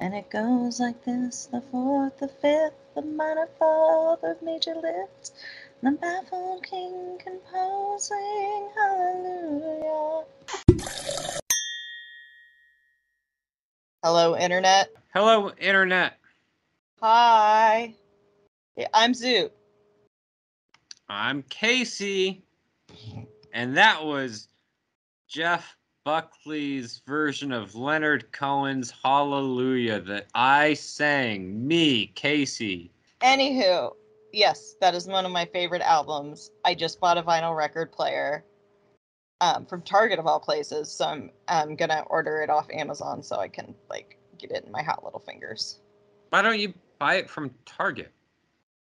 And it goes like this: the fourth, the fifth, the minor fall, the major lift, the baffled king composing hallelujah. Hello, Internet. Hello, Internet. Hi. I'm Zoot. I'm Kasey. And that was Jeff Buckley's version of Leonard Cohen's Hallelujah that I sang, me, Kasey. Anywho, yes, that is one of my favorite albums. I just bought a vinyl record player from Target of all places, so I'm gonna order it off Amazon so I can get it in my hot little fingers. Why don't you buy it from Target?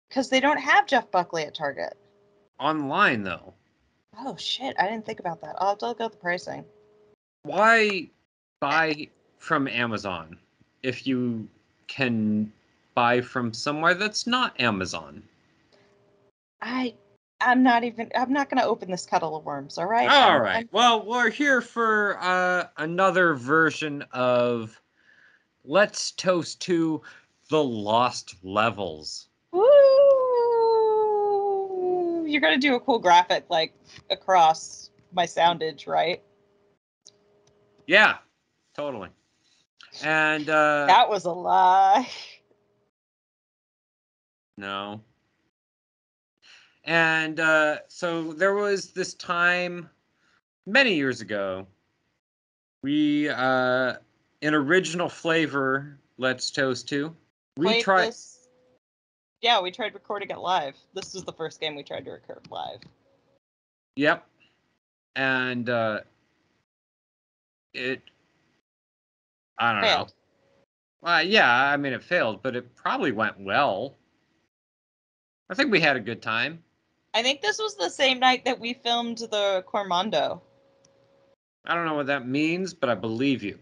Because they don't have Jeff Buckley at Target. Online, though. Oh shit, I didn't think about that. I'll have to look at the pricing. Why buy from Amazon if you can buy from somewhere that's not Amazon? I'm not gonna open this kettle of worms, all right? All right. Well, we're here for another version of Let's Toast to the Lost Levels. Woo! You're gonna do a cool graphic across my soundage, right? Yeah, totally. And that was a lie. No. And so there was this time many years ago, we in original flavor Let's Toast to. We tried this. Yeah, we tried recording it live. This was the first game we tried to record live. Yep. And I don't failed. know. Yeah, I mean, it failed, but it probably went well. I think we had a good time. I think this was the same night that we filmed the Cormondo. I don't know what that means, but I believe you.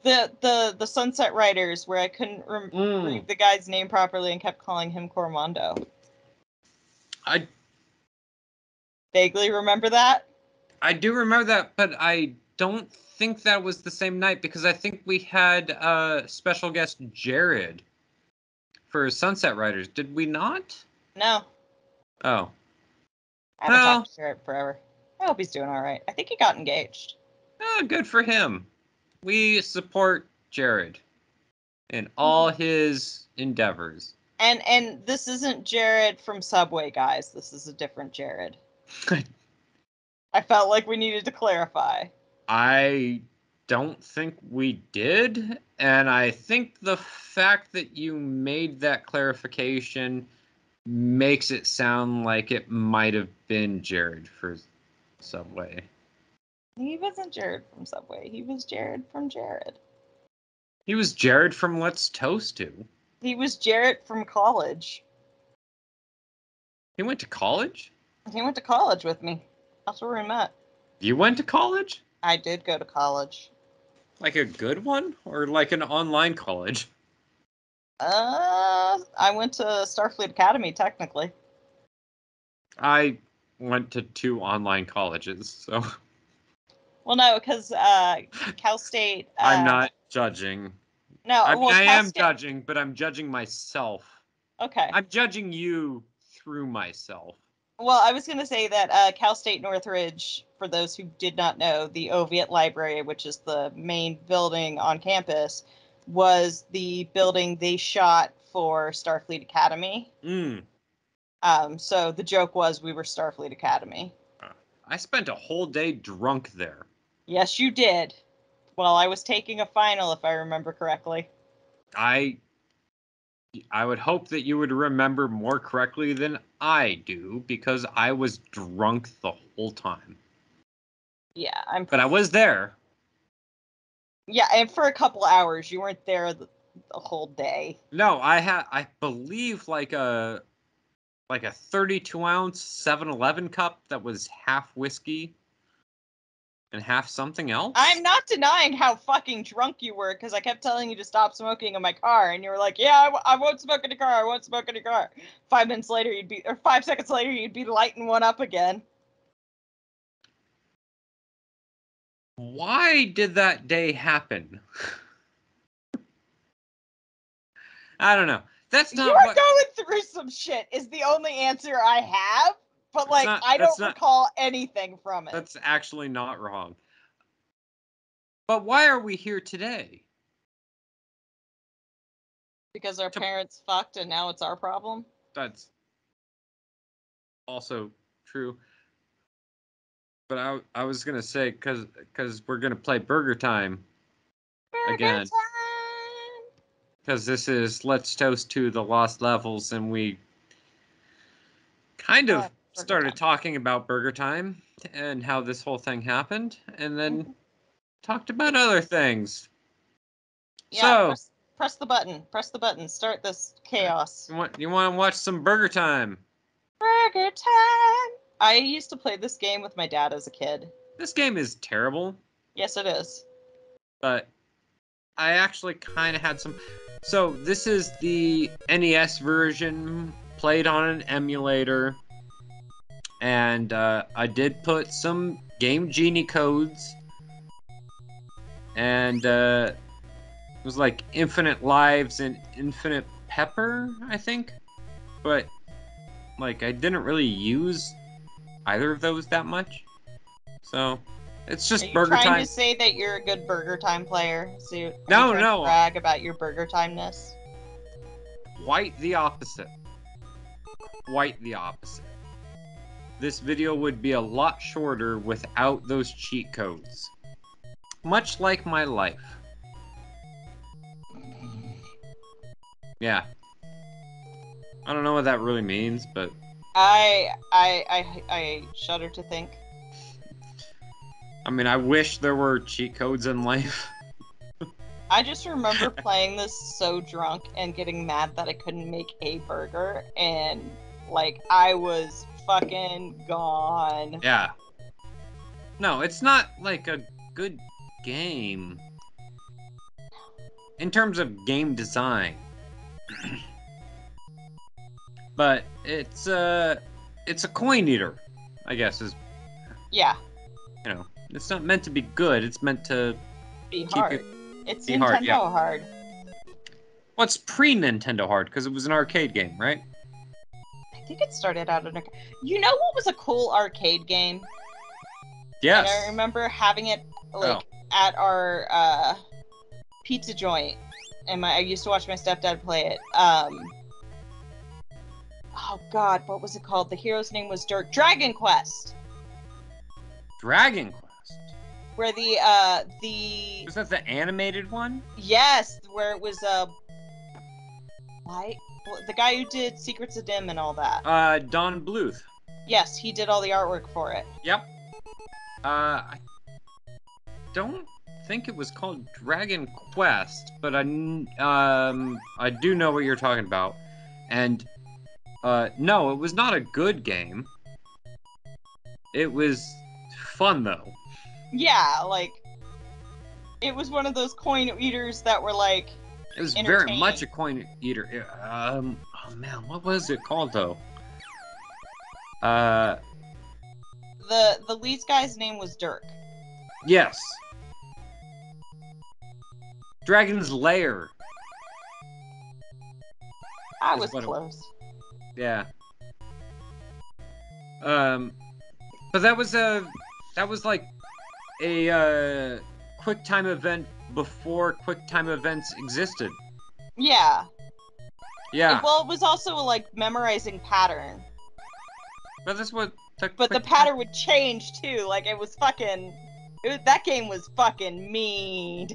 The Sunset Riders, where I couldn't read the guy's name properly and kept calling him Cormondo. I vaguely remember that. I do remember that, but I don't think that was the same night because I think we had special guest Jared for Sunset Riders. Did we not? No. Oh. I haven't talked to Jared forever. I hope he's doing all right. I think he got engaged. Oh, good for him. We support Jared in all his endeavors. And this isn't Jared from Subway, guys. This is a different Jared. I felt like we needed to clarify. I don't think we did, and I think the fact that you made that clarification makes it sound like it might have been Jared for Subway. He wasn't Jared from Subway. He was Jared from Jared. He was Jared from Let's Toast To. He was Jared from college. He went to college? He went to college with me. That's where we met. You went to college? I did go to college. Like a good one? Or like an online college? I went to Starfleet Academy, technically. I went to 2 online colleges, so... Well, no, because Cal State... I'm not judging. No, I am judging, but I'm judging myself. Okay. I'm judging you through myself. Well, I was going to say that Cal State Northridge, for those who did not know, the Oviatt Library, which is the main building on campus, was the building they shot for Starfleet Academy. So the joke was we were Starfleet Academy. I spent a whole day drunk there. Yes, you did. Well, I was taking a final, if I remember correctly. I would hope that you would remember more correctly than I do, because I was drunk the whole time. Yeah, But I was there. Yeah, and for a couple hours. You weren't there the whole day. No, I believe like a 32-ounce 7-Eleven cup that was half whiskey and half something else. I'm not denying how fucking drunk you were, because I kept telling you to stop smoking in my car, and you were like, yeah, I won't smoke in the car, I won't smoke in the car. 5 seconds later, you'd be lighting one up again. Why did that day happen? I don't know. That's not You're what. going through some shit is the only answer I have, but like I don't recall anything from it. That's actually not wrong. But why are we here today? Because our parents fucked and now it's our problem? That's also true. But I was gonna say because we're gonna play Burger Time again. Because this is Let's Toast to the Lost Levels, and we kind of started talking about Burger Time and how this whole thing happened, and then talked about other things. Yeah, so press the button. Press the button. Start this chaos. You want to watch some Burger Time? Burger Time. I used to play this game with my dad as a kid. This game is terrible. Yes, it is. But I actually kind of had some. So this is the NES version played on an emulator. And I did put some Game Genie codes. And it was like Infinite Lives and Infinite Pepper, I think. But like I didn't really use either of those that much. So it's just Burger Time. Trying to say that you're a good Burger Time player, Zoot? No. To brag about your Burger Time-ness? Quite the opposite. Quite the opposite. This video would be a lot shorter without those cheat codes. Much like my life. Yeah. I don't know what that really means, but I shudder to think. I mean, I wish there were cheat codes in life. I just remember playing this so drunk and getting mad that I couldn't make a burger, and like I was fucking gone. Yeah. No, it's not like a good game in terms of game design. But it's a coin eater, I guess is. Yeah. You know, it's not meant to be good. It's meant to be hard. It's Nintendo hard. Well, it's pre-Nintendo hard because it was an arcade game, right? I think it started out in a. You know what was a cool arcade game? Yes. And I remember having it like at our pizza joint, and I used to watch my stepdad play it. Oh God, what was it called? The hero's name was Dirk. Dragon Quest. Dragon Quest. Where the was that the animated one? Yes, where it was the guy who did Secrets of Dim and all that. Don Bluth. Yes, he did all the artwork for it. Yep. I don't think it was called Dragon Quest, but I do know what you're talking about. And no, it was not a good game. It was fun though. Yeah, like it was one of those coin eaters that were like. It was very much a coin eater. Oh man, what was it called though? The lead guy's name was Dirk. Yes. Dragon's Lair. I was close. Yeah. But that was like a QuickTime event before QuickTime events existed. Yeah. Yeah. Well, it was also like memorizing pattern. But that's what. But the pattern would change too. Like it was fucking. That game was fucking mean.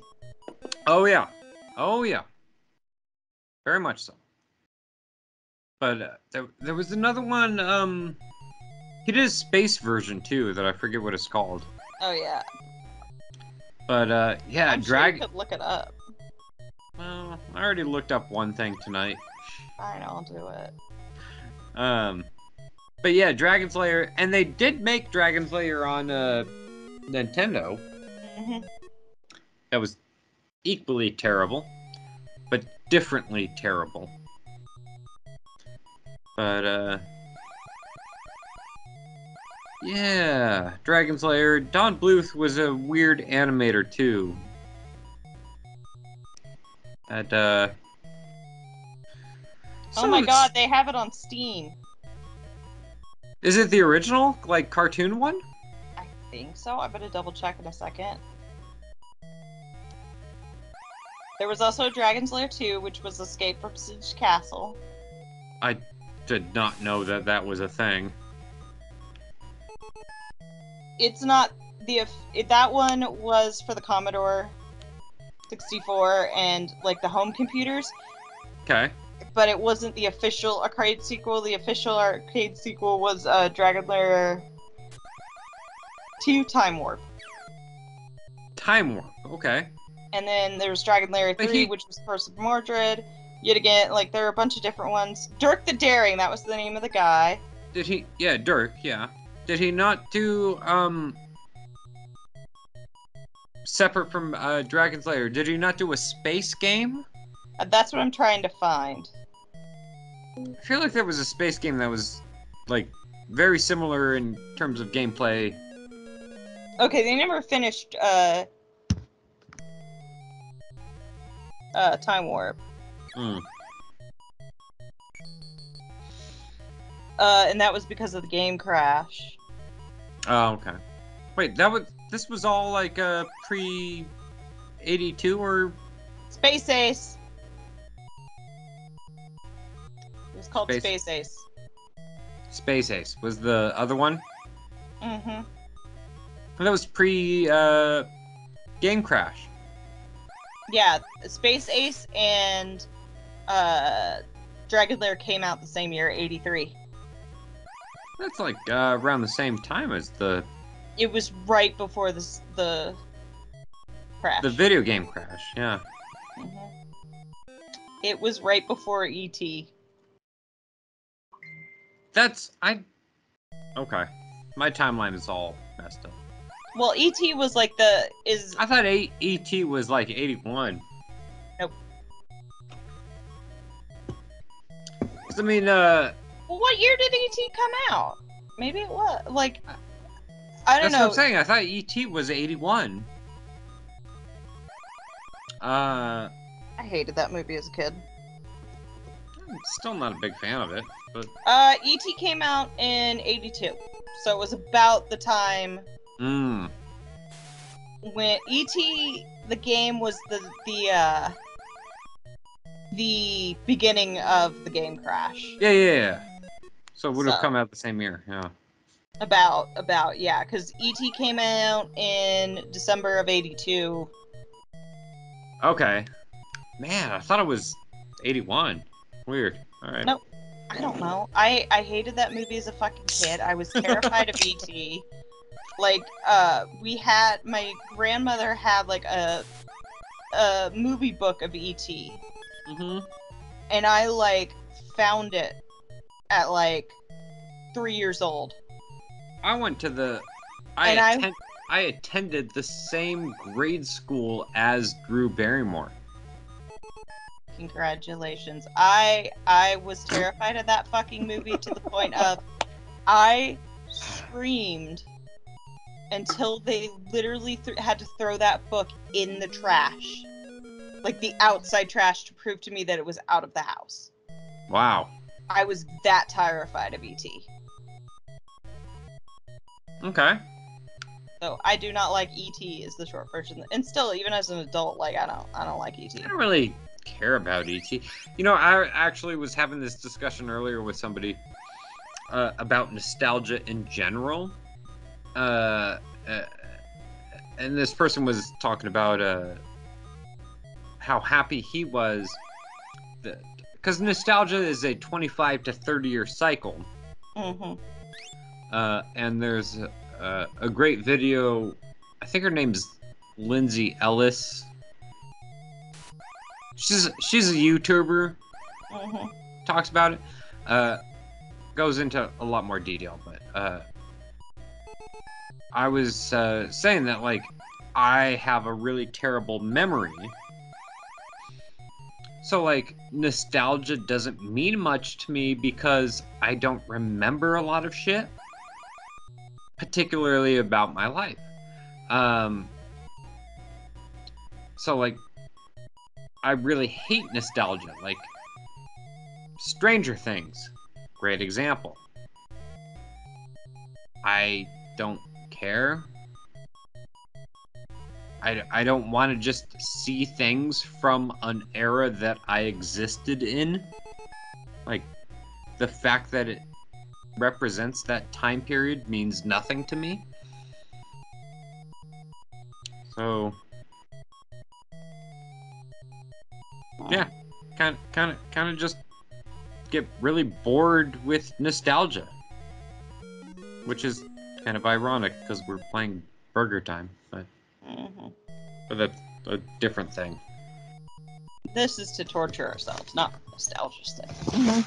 Oh yeah. Oh yeah. Very much so. But there was another one. He did a space version too that I forget what it's called. Oh yeah. But yeah, I'm sure you could look it up. Well, I already looked up one thing tonight. Fine, I'll do it. But yeah, Dragon's Lair, and they did make Dragon's Lair on Nintendo. Mm-hmm. That was equally terrible, but differently terrible. But yeah, Dragon's Lair. Don Bluth was a weird animator, too. Oh my god, they have it on Steam. Is it the original, like, cartoon one? I think so. I better double check in a second. There was also Dragon's Lair 2, which was Escape from Siege Castle. I did not know that that was a thing. It's not that one was for the Commodore 64 and like the home computers. Okay. But it wasn't the official arcade sequel. The official arcade sequel was Dragon Lair 2 Time Warp. Time Warp, okay. And then there's Dragon Lair 3, which was Curse of Mordred. Yet again, like, there are a bunch of different ones. Dirk the Daring, that was the name of the guy. Did he? Yeah, Dirk, yeah. Did he not do, separate from Dragon's Lair, did he not do a space game? That's what I'm trying to find. I feel like there was a space game that was, like, very similar in terms of gameplay. Okay, they never finished, Time Warp. Hmm. And that was because of the game crash. Oh, okay. Wait, this was all, like, pre-82, or? Space Ace! It was called Space Ace. Space Ace was the other one? Mm-hmm. That was pre, Game Crash. Yeah, Space Ace and Dragon Lair came out the same year, 83. That's like around the same time as the... It was right before the crash. The video game crash, yeah. Mm-hmm. It was right before E.T. Okay. My timeline is all messed up. Well, E.T. was like I thought E.T. was like 81. Nope. 'Cause I mean, well, what year did E.T. come out? Maybe it was, like, I don't know. That's what I'm saying. I thought E.T. was 81. I hated that movie as a kid. I'm still not a big fan of it, but... E.T. came out in 82. So it was about the time... when E.T. the game was the beginning of the game crash. Yeah. So it would have come out the same year, yeah. About, yeah, because E.T. came out in December of 82. Okay. Man, I thought it was 81. Weird. Alright. Nope. I don't know. I hated that movie as a fucking kid. I was terrified of E.T. Like, my grandmother had, like, a movie book of E.T. Mm-hmm. And I, like, found it at, like, 3 years old. I went to I attended the same grade school as Drew Barrymore. Congratulations. I was terrified of that fucking movie to the point of I screamed until they literally had to throw that book in the trash. Like the outside trash to prove to me that it was out of the house. Wow. I was that terrified of E.T. Okay. So I do not like E.T. is the short version. And still, even as an adult, like I don't like E.T. I don't really care about E.T. You know, I actually was having this discussion earlier with somebody about nostalgia in general. And this person was talking about how happy he was because nostalgia is a 25 to 30 year cycle. Mm-hmm. And there's a great video. I think her name's Lindsay Ellis. She's a YouTuber. Mm-hmm. Talks about it. Goes into a lot more detail, but I was saying that, like, I have a really terrible memory. So, like, nostalgia doesn't mean much to me because I don't remember a lot of shit, particularly about my life. So, like, I really hate nostalgia. Like, Stranger Things, great example. I don't care. I don't want to just see things from an era that I existed in. Like, the fact that it represents that time period means nothing to me. So, yeah, kind of just get really bored with nostalgia, which is kind of ironic because we're playing Burger Time, but that's a different thing. This is to torture ourselves, not nostalgia stuff.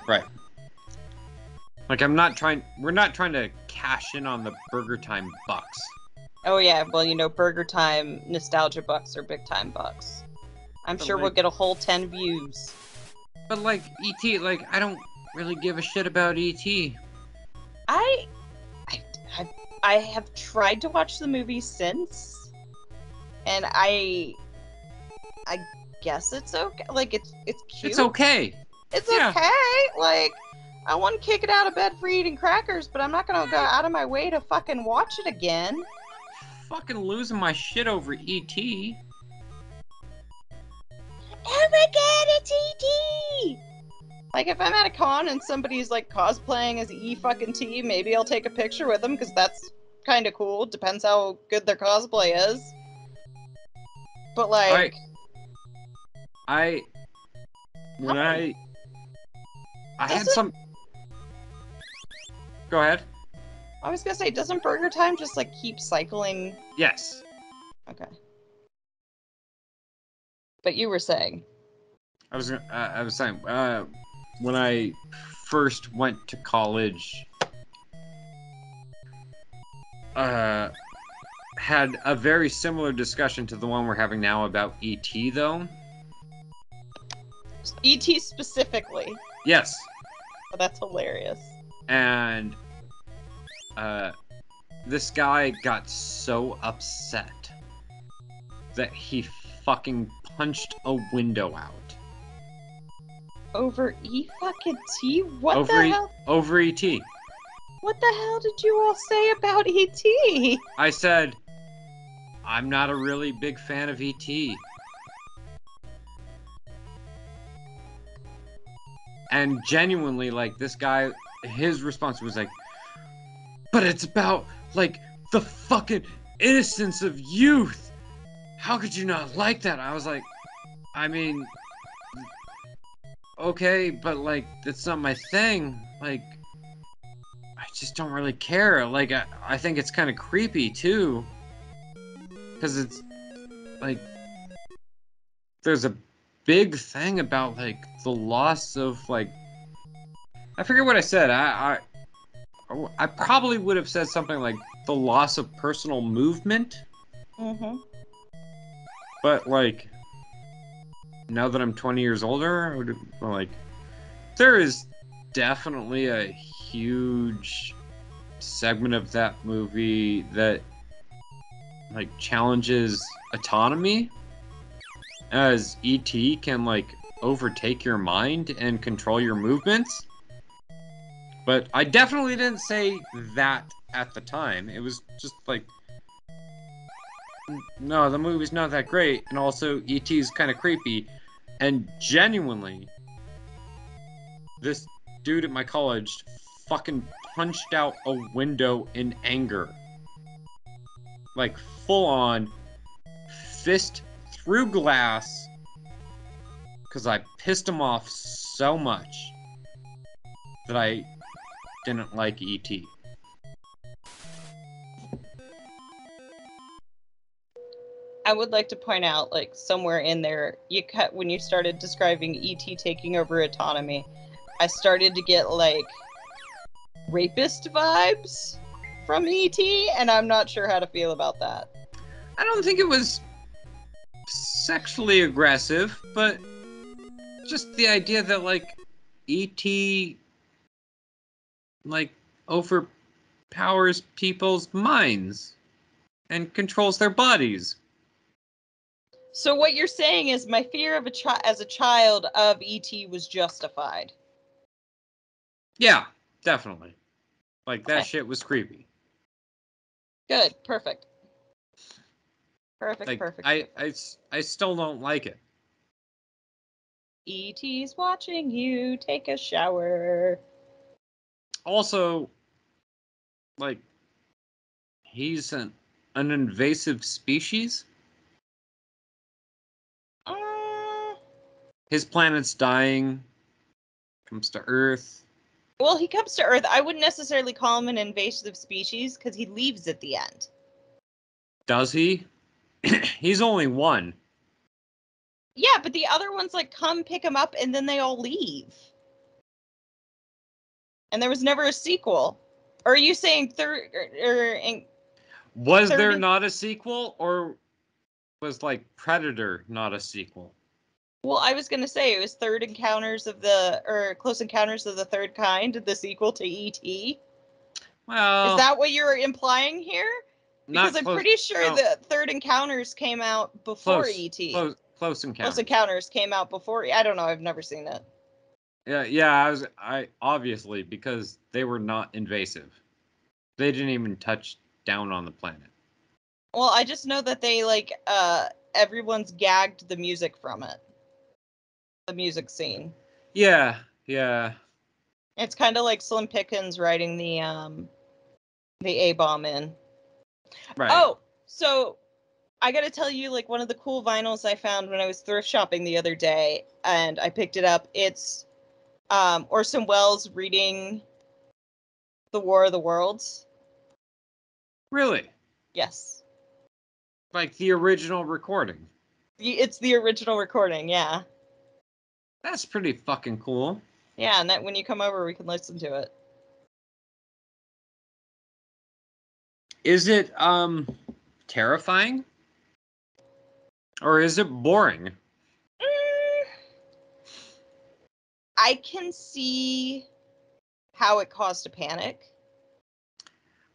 Right. Like, we're not trying to cash in on the Burger Time bucks. Oh yeah, well, you know, Burger Time nostalgia bucks are big time bucks. I'm sure we'll get a whole 10 views. But like E.T., like, I don't really give a shit about E.T. I have tried to watch the movie since, and I guess it's okay. Like, it's cute. It's okay. It's okay. Like, I wouldn't kick it out of bed for eating crackers, but I'm not gonna go out of my way to fucking watch it again. Fucking losing my shit over E.T. Oh my god, it's E.T. Like, if I'm at a con and somebody's like cosplaying as E-fucking-T, maybe I'll take a picture with them because that's kind of cool. Depends how good their cosplay is. But like, I had some. Go ahead. I was gonna say, doesn't Burger Time just like keep cycling? Yes. Okay. But you were saying. I was saying, when I first went to college, had a very similar discussion to the one we're having now about E.T. though. E.T. specifically. Yes. Oh, that's hilarious. And this guy got so upset that he fucking punched a window out. Over E-fucking-T? What the hell? Over E.T. What the hell did you all say about E.T.? I said, I'm not a really big fan of E.T. And genuinely, like, this guy, his response was like, but it's about, like, the fucking innocence of youth. How could you not like that? I was like, I mean, okay, but, like, that's not my thing. Like, I just don't really care. Like, I think it's kind of creepy, too. Because it's, like, there's a big thing about, like, the loss of, like, I forget what I said. I probably would have said something like the loss of personal movement. Mm-hmm. But, like, now that I'm 20 years older, I would, like, there is definitely a huge segment of that movie that, like, challenges autonomy, as E.T. can, like, overtake your mind and control your movements. But I definitely didn't say that at the time. It was just like, no, the movie's not that great, and also E.T.'s kind of creepy. And genuinely, this dude at my college fucking punched out a window in anger. Like, full on, fist through glass, because I pissed him off so much that I didn't like E.T. I would like to point out, like, somewhere in there, when you started describing E.T. taking over autonomy, I started to get, like, rapist vibes from E.T., and I'm not sure how to feel about that. I don't think it was sexually aggressive, but just the idea that, like, E.T., like, overpowers people's minds and controls their bodies. So what you're saying is my fear of as a child of E.T. was justified. Yeah, definitely. Like, that Okay. shit was creepy. Good. Perfect. Perfect, Like, perfect, I perfect. I still don't like it. E.T.'s watching you take a shower. Also, like, he's an invasive species. Uh, His planet's dying. Comes to Earth. well, he comes to Earth. I wouldn't necessarily call him an invasive species because he leaves at the end. Does he? He's only one. Yeah, but the other ones like come pick him up and then they all leave. And there was never a sequel. Or are you saying Was there third? not a sequel, or was like Predator not a sequel? Well, I was gonna say it was Third Encounters of the or Close Encounters of the Third Kind, the sequel to E.T. Is Well, that what you're implying here? Because not I'm close. pretty sure No, the Third Encounters came out before E.T. close Close encounters. Encounters came out before. I don't know. I've never seen it. Yeah. I obviously, because they were not invasive. They didn't even touch down on the planet. Well, I just know that they like everyone's gagged the music from it. The music scene. Yeah, yeah. It's kind of like Slim Pickens writing the A-bomb in. Right. Oh, so I gotta tell you, like one of the cool vinyls I found when I was thrift shopping the other day, and I picked it up. It's Orson Welles reading The War of the Worlds. Really? Yes, Like the original recording. it's the original recording. Yeah, That's pretty fucking cool. yeah. And that when you come over, we can listen to it. Is it terrifying? Or is it boring? Mm, I can see how it caused a panic.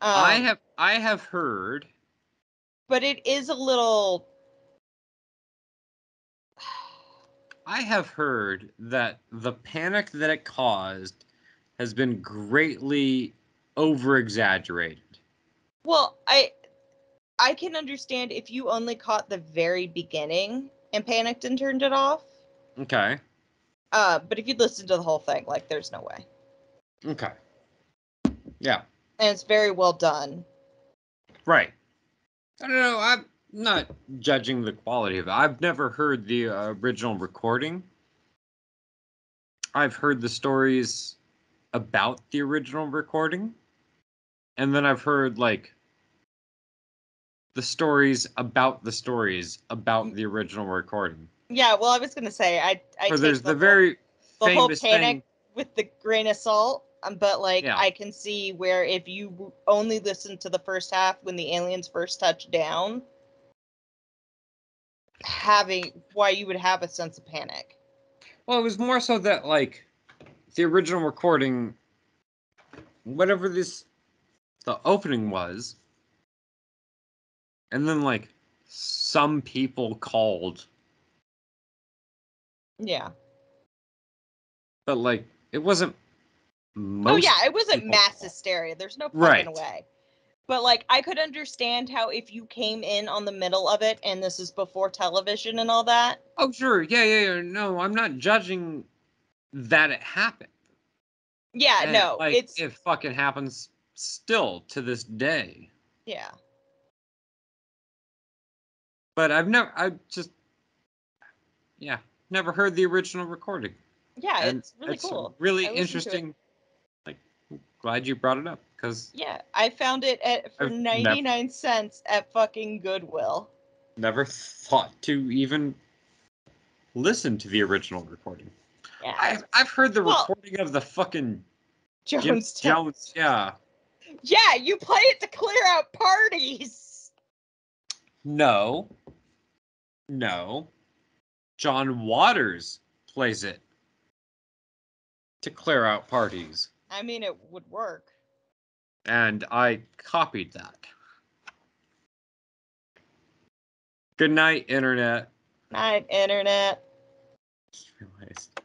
I have heard But it is a little. I have heard that the panic that it caused has been greatly over exaggerated. Well, I can understand if you only caught the very beginning and panicked and turned it off. Okay. But if you listen to the whole thing, like there's no way. Okay. Yeah. And it's very well done. Right. I don't know. I'm not judging the quality of it. I've never heard the original recording. I've heard the stories about the original recording. And then I've heard like the stories about the original recording. Yeah, well, I was gonna say I Or take there's the very the whole famous panic thing. with the grain of salt. But like Yeah. I can see where if you only listen to the first half when the aliens first touch down, having why you would have a sense of panic. Well, it was more so that like the original recording, whatever the opening was, and then like some people called, Yeah. but like it wasn't Oh most yeah, it wasn't people mass called. hysteria. There's no fucking Right. way. But like I could understand how if you came in on the middle of it and this is before television and all that. Oh, sure. Yeah. No, I'm not judging that it happened. Yeah, And no, like it's it fucking happens still to this day. yeah. But I just, yeah, never heard the original recording. Yeah, And it's really it's cool. really I listened to it. interesting. Like, glad you brought it up because Yeah, I found it for I've never 99 cents at fucking Goodwill. never thought to even listen to the original recording. Yeah. I've heard the Well, recording of the fucking Jim Jonestown. Jones. Yeah. Yeah, you play it to clear out parties. No. No. John Waters plays it to clear out parties. I mean, it would work. And I copied that. Good night, Internet. Night, internet. Just realized